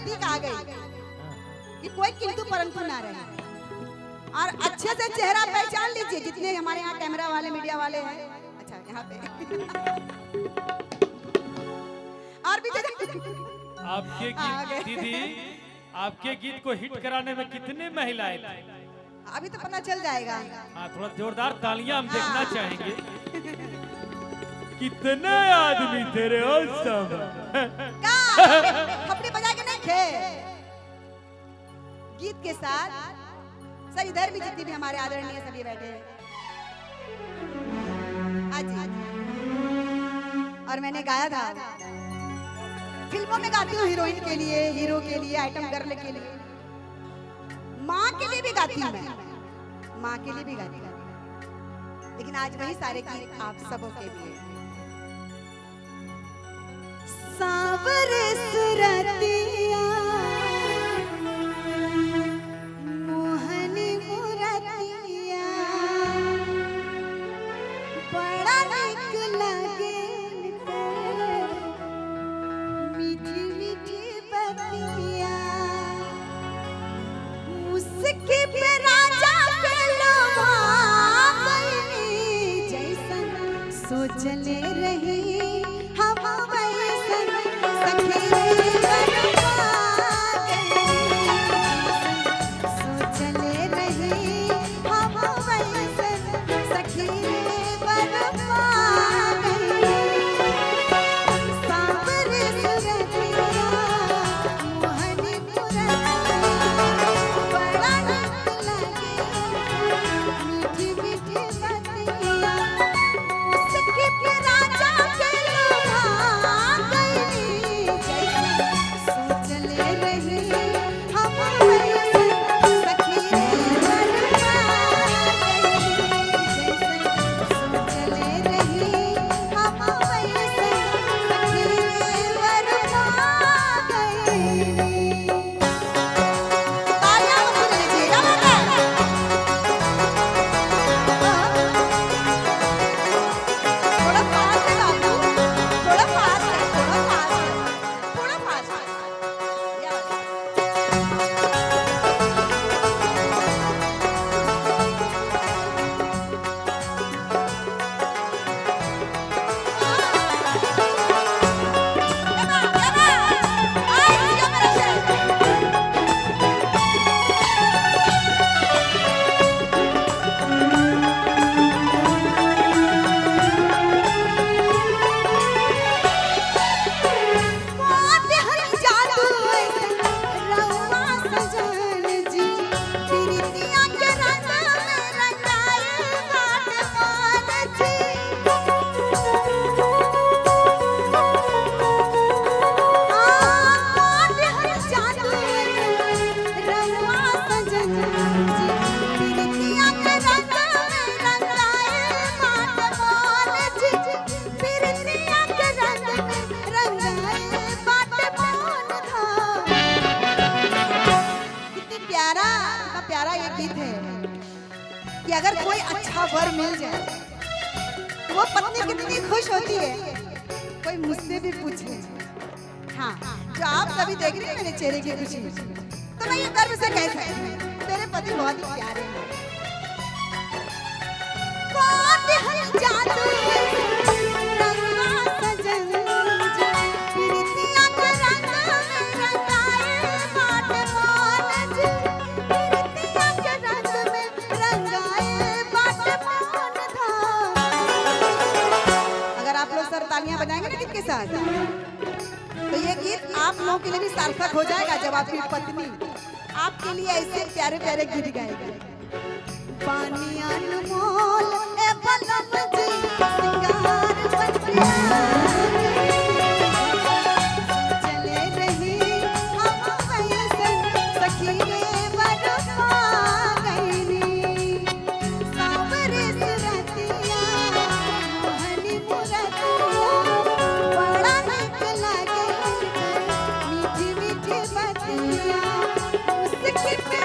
नजदीक आ गई कि कोई किंतु परंतु ना रहे। और अच्छे से चेहरा पहचान लीजिए जितने हमारे यहाँ कैमरा वाले मीडिया वाले हैं। अच्छा यहाँ पे और भी आपके गीत दीदी, आपके गीत को हिट कराने में कितने महिलाएं थे? अभी तो पता चल जाएगा। हाँ, थोड़ा जोरदार तालियां हम देखना चाहेंगे। कितने आदमी तेरे सब थपड़ी बजा के नहीं खे। गीत के साथ सर इधर भी जितनी भी हमारे आदरणीय सभी बैठे हैं आज। और मैंने गाया था, फिल्मों में गाती हूँ हीरोइन के लिए, हीरो के लिए, आइटम गर्ल के लिए, माँ के लिए भी गाती हूँ मैं, माँ के लिए भी गाती हूँ। लेकिन आज वही सारे गीत आप सबों के लिए। सावरे सुरतिया मोहनी मुरतिया बड़ा निक लगे मीठी मीठी बतिया मुस्की पे राजा के लोभा गईनी जैसन सोचले रही हम वैसन सखी सोचले रही हम वैसन सखी बरपा सावरे सुरतिया मोहनी मुरतिया बड़ा निक लगे मीठी मीठी बतिया उसके पे राजा के लोभा गईनी जैसन सोचले रही हम वैसन सखी बरपा जैसन सोचले रही हम वैसन सखी बरपा गईनी। तालियां बजा लीजिएगा बेटा। थोड़ा फास्ट है बाबू, थोड़ा फास्ट है, थोड़ा फास्ट है, थोड़ा फास्ट है। या प्यारा ये गीत है कि अगर कोई अच्छा वर मिल जाए तो वो पत्नी कितनी खुश होती है। कोई मुझसे भी पूछे, हाँ जो आप सभी देख रहे हैं मेरे चेहरे की खुशी, तो मैं ये गर्व से कह सकती हूँ मेरे पति बहुत ही प्यारे हैं। कौन है जादू रंगा सजन जी, प्रीतिया के रंग में रंगाए बाटे मोन जी, प्रीतिया के रंग में रंगाए बाटे मोन था। अगर आप लोग सर तालियां बजाएंगे ना गीत के साथ, तो ये गीत आप लोगों के लिए भी सार्थक हो जाएगा जब आपकी पत्नी आपके लिए ऐसे प्यारे प्यारे गीत गाएगी। पानी अनमोल ए बलम जी सिंगार बतिया चले रही हम वैसन सखी रे बरपा गईनी सावरे सुरतिया मोहनी मुरतिया बड़ा निक लगे मीठी मीठी बतिया उसके पे